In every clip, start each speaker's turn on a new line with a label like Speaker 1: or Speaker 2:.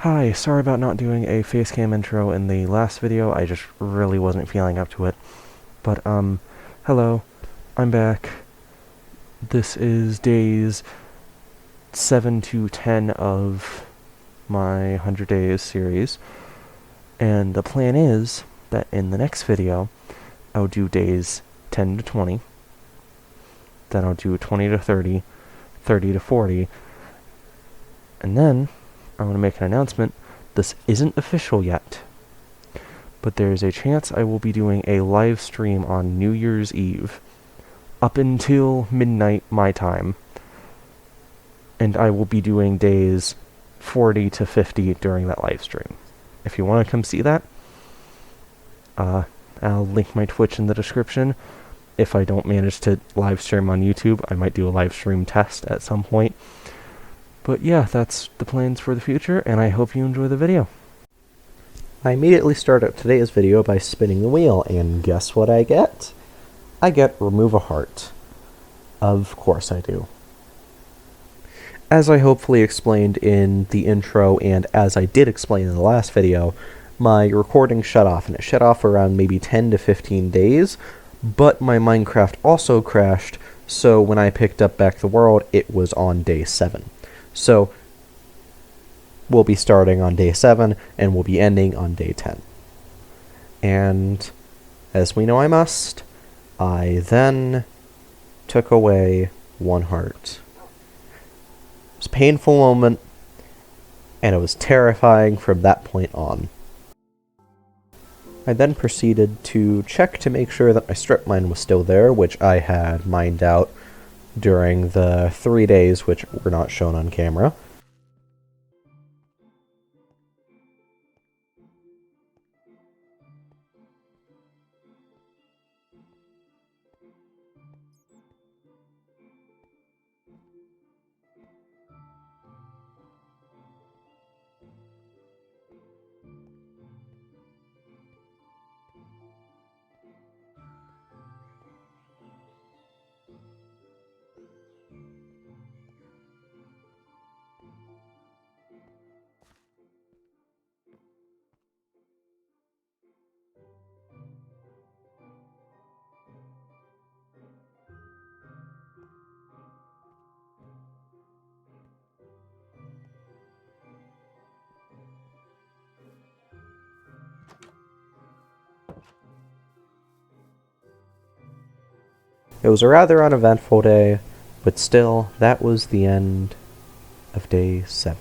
Speaker 1: Hi, sorry about not doing a facecam intro in the last video. I just really wasn't feeling up to it. But, hello, I'm back. This is days 7 to 10 of my 100 Days series. And the plan is that in the next video, I'll do days 10 to 20. Then I'll do 20 to 30, 30 to 40. And then I want to make an announcement. This isn't official yet, but there's a chance I will be doing a live stream on New Year's Eve up until midnight my time, and I will be doing days 40 to 50 during that live stream. If you want to come see that, I'll link my Twitch in the description. If I don't manage to live stream on YouTube, I might do a live stream test at some point. But yeah, that's the plans for the future, and I hope you enjoy the video.
Speaker 2: I immediately start out today's video by spinning the wheel, and guess what I get? I get remove a heart. Of course I do. As I hopefully explained in the intro, and as I did explain in the last video, my recording shut off, and it shut off around maybe 10 to 15 days, but my Minecraft also crashed, so when I picked up back the world, it was on day 7. So, we'll be starting on day 7, and we'll be ending on day 10. And, as we know I must, I then took away 1 heart. It was a painful moment, and it was terrifying from that point on. I then proceeded to check to make sure that my strip mine was still there, which I had mined out during the 3 days which were not shown on camera. It was a rather uneventful day, but still, that was the end of day 7.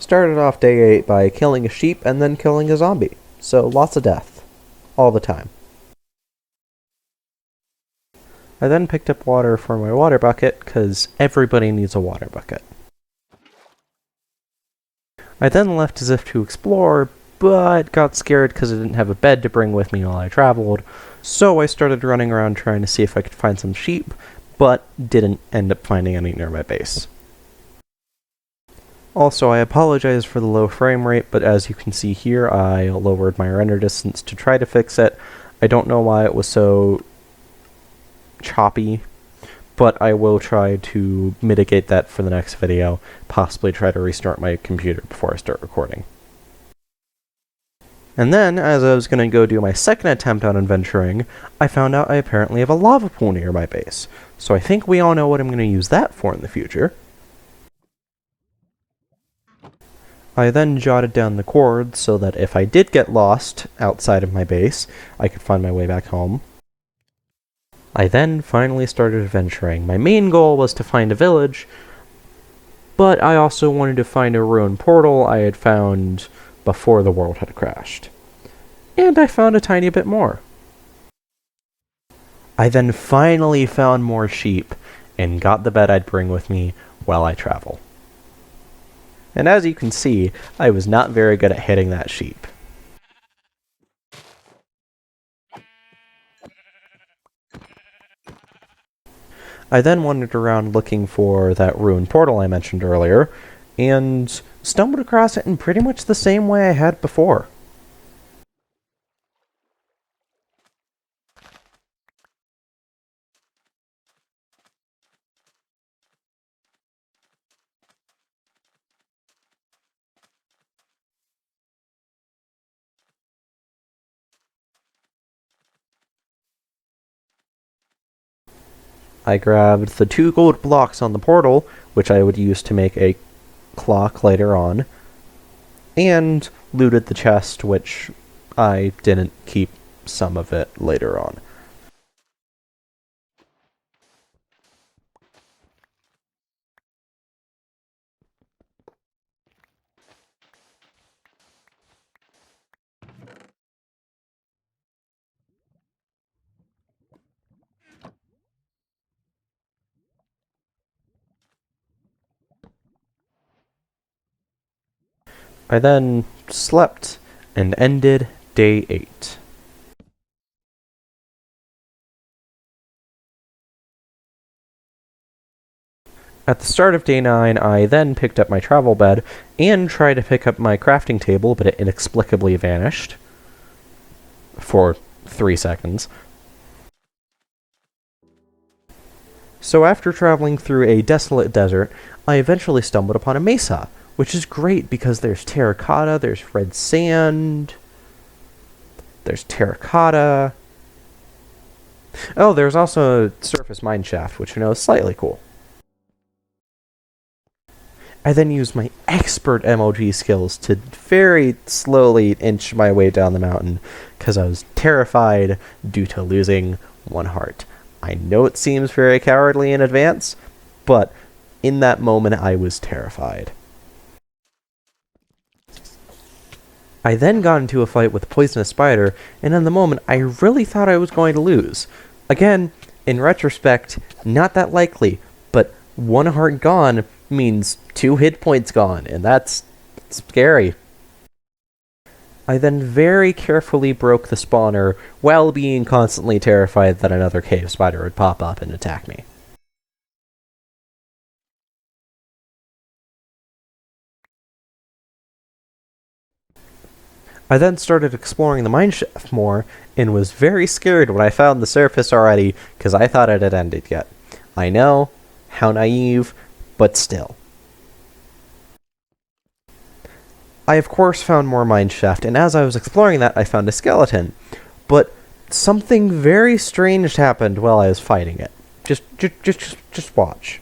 Speaker 2: Started off day 8 by killing a sheep and then killing a zombie, so lots of death. All the time. I then picked up water for my water bucket, because everybody needs a water bucket. I then left as if to explore, but got scared because I didn't have a bed to bring with me while I traveled, so I started running around trying to see if I could find some sheep, but didn't end up finding any near my base. Also, I apologize for the low frame rate, but as you can see here, I lowered my render distance to try to fix it. I don't know why it was so choppy, but I will try to mitigate that for the next video, possibly try to restart my computer before I start recording. And then, as I was going to go do my second attempt on adventuring, I found out I apparently have a lava pool near my base, so I think we all know what I'm going to use that for in the future. I then jotted down the coords so that if I did get lost outside of my base, I could find my way back home. I then finally started adventuring. My main goal was to find a village, but I also wanted to find a ruined portal I had found before the world had crashed. And I found a tiny bit more. I then finally found more sheep, and got the bed I'd bring with me while I travel. And as you can see, I was not very good at hitting that sheep. I then wandered around looking for that ruined portal I mentioned earlier, and stumbled across it in pretty much the same way I had before. I grabbed the 2 gold blocks on the portal, which I would use to make a clock later on, and looted the chest, which I didn't keep some of it later on. I then slept and ended day 8. At the start of day 9, I then picked up my travel bed and tried to pick up my crafting table, but it inexplicably vanished for 3 seconds. So after traveling through a desolate desert, I eventually stumbled upon a mesa, which is great because there's terracotta, there's red sand, there's terracotta. Oh, there's also a surface mine shaft, which is slightly cool. I then used my expert MLG skills to very slowly inch my way down the mountain, because I was terrified due to losing 1 heart. I know it seems very cowardly in advance, but in that moment I was terrified. I then got into a fight with a poisonous spider, and in the moment I really thought I was going to lose. Again, in retrospect, not that likely, but 1 heart gone means 2 hit points gone, and that's scary. I then very carefully broke the spawner while being constantly terrified that another cave spider would pop up and attack me. I then started exploring the mineshaft more, and was very scared when I found the surface already, because I thought it had ended yet. I know, how naive, but still. I of course found more mineshaft, and as I was exploring that, I found a skeleton. But something very strange happened while I was fighting it. Just watch.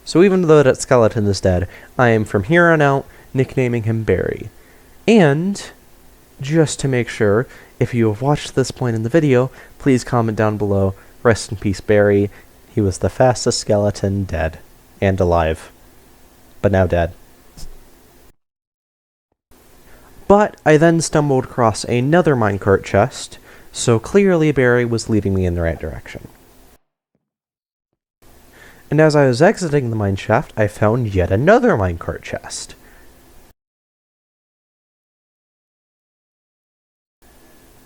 Speaker 2: So even though that skeleton is dead, I am from here on out nicknaming him Barry. And, just to make sure, if you have watched this point in the video, please comment down below, rest in peace Barry. He was the fastest skeleton dead. And alive. But now dead. But I then stumbled across another minecart chest, so clearly Barry was leading me in the right direction. And as I was exiting the mineshaft, I found yet another minecart chest.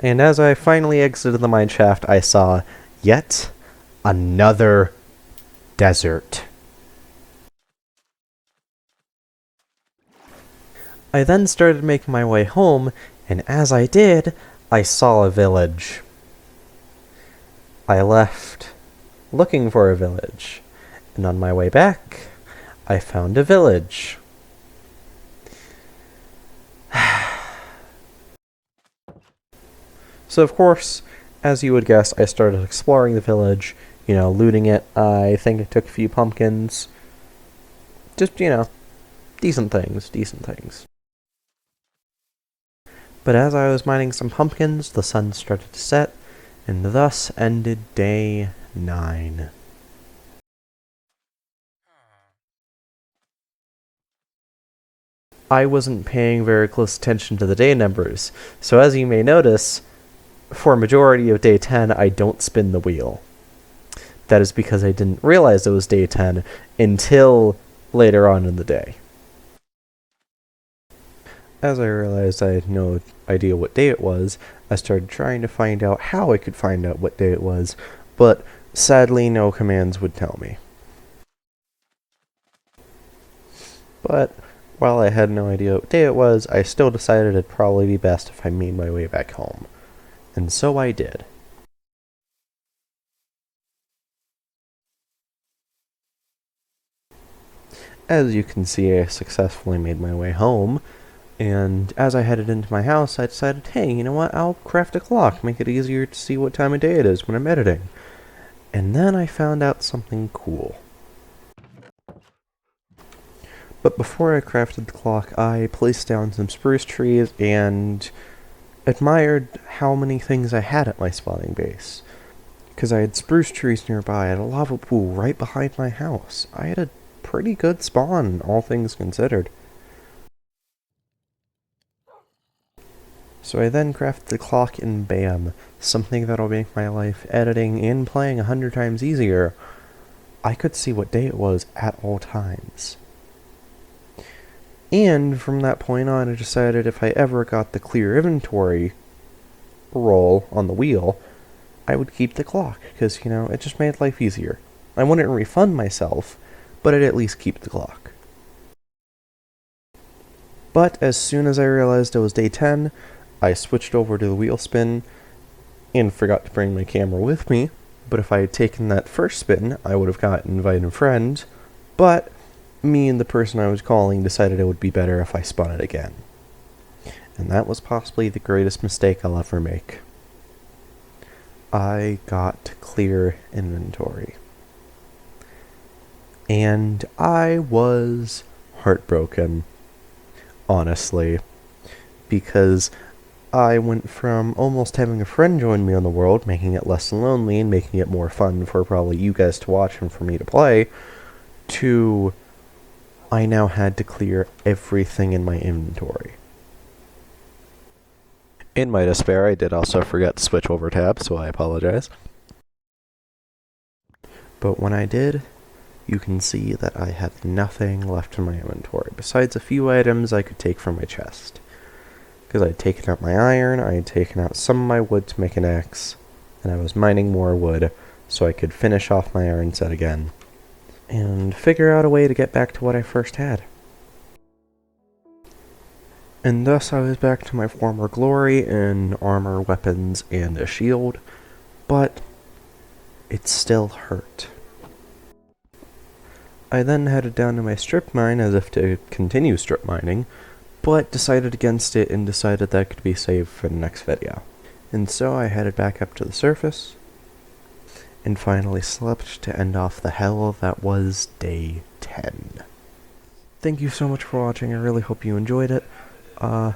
Speaker 2: And as I finally exited the mineshaft, I saw yet another desert. I then started making my way home, and as I did, I saw a village. I left looking for a village, and on my way back, I found a village. So of course, as you would guess, I started exploring the village, looting it. I think I took a few pumpkins. Just, decent things. But as I was mining some pumpkins, the sun started to set, and thus ended day 9. I wasn't paying very close attention to the day numbers, so as you may notice, for a majority of day 10, I don't spin the wheel. That is because I didn't realize it was day 10 until later on in the day. As I realized I had no idea what day it was, I started trying to find out how I could find out what day it was, but sadly no commands would tell me. But while I had no idea what day it was, I still decided it'd probably be best if I made my way back home. And so I did. As you can see, I successfully made my way home, and as I headed into my house, I decided, hey, you know what, I'll craft a clock, make it easier to see what time of day it is when I'm editing. And then I found out something cool. But before I crafted the clock, I placed down some spruce trees and admired how many things I had at my spawning base. Because I had spruce trees nearby, I had a lava pool right behind my house. I had a pretty good spawn, all things considered. So I then crafted the clock, and bam, something that'll make my life editing and playing 100 times easier. I could see what day it was at all times. And from that point on, I decided if I ever got the clear inventory roll on the wheel, I would keep the clock, because, you know, it just made life easier. I wouldn't refund myself, but I'd at least keep the clock. But as soon as I realized it was day 10, I switched over to the wheel spin and forgot to bring my camera with me. But if I had taken that first spin, I would have got invite a friend. But me and the person I was calling decided it would be better if I spun it again. And that was possibly the greatest mistake I'll ever make. I got to clear inventory. And I was heartbroken, honestly, because I went from almost having a friend join me on the world, making it less lonely and making it more fun for probably you guys to watch and for me to play, to I now had to clear everything in my inventory. In my despair, I did also forget to switch over tabs, so I apologize. But when I did, you can see that I had nothing left in my inventory, besides a few items I could take from my chest. Because I had taken out my iron, I had taken out some of my wood to make an axe, and I was mining more wood so I could finish off my iron set again, and figure out a way to get back to what I first had. And thus I was back to my former glory in armor, weapons, and a shield, but it still hurt. I then headed down to my strip mine as if to continue strip mining, but decided against it and decided that could be saved for the next video. And so I headed back up to the surface, and finally slept to end off the hell that was day 10. Thank you so much for watching, I really hope you enjoyed it. I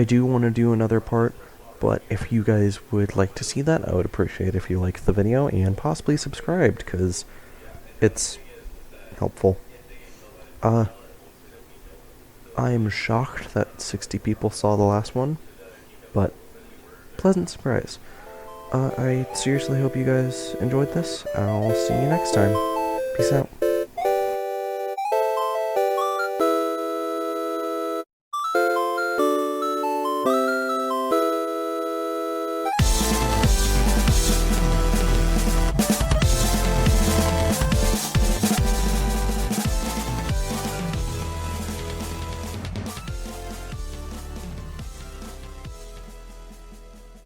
Speaker 2: do want to do another part, but if you guys would like to see that, I would appreciate if you liked the video and possibly subscribed, because it's helpful. I am shocked that 60 people saw the last one, but pleasant surprise. I seriously hope you guys enjoyed this. I'll see you next time. Peace out.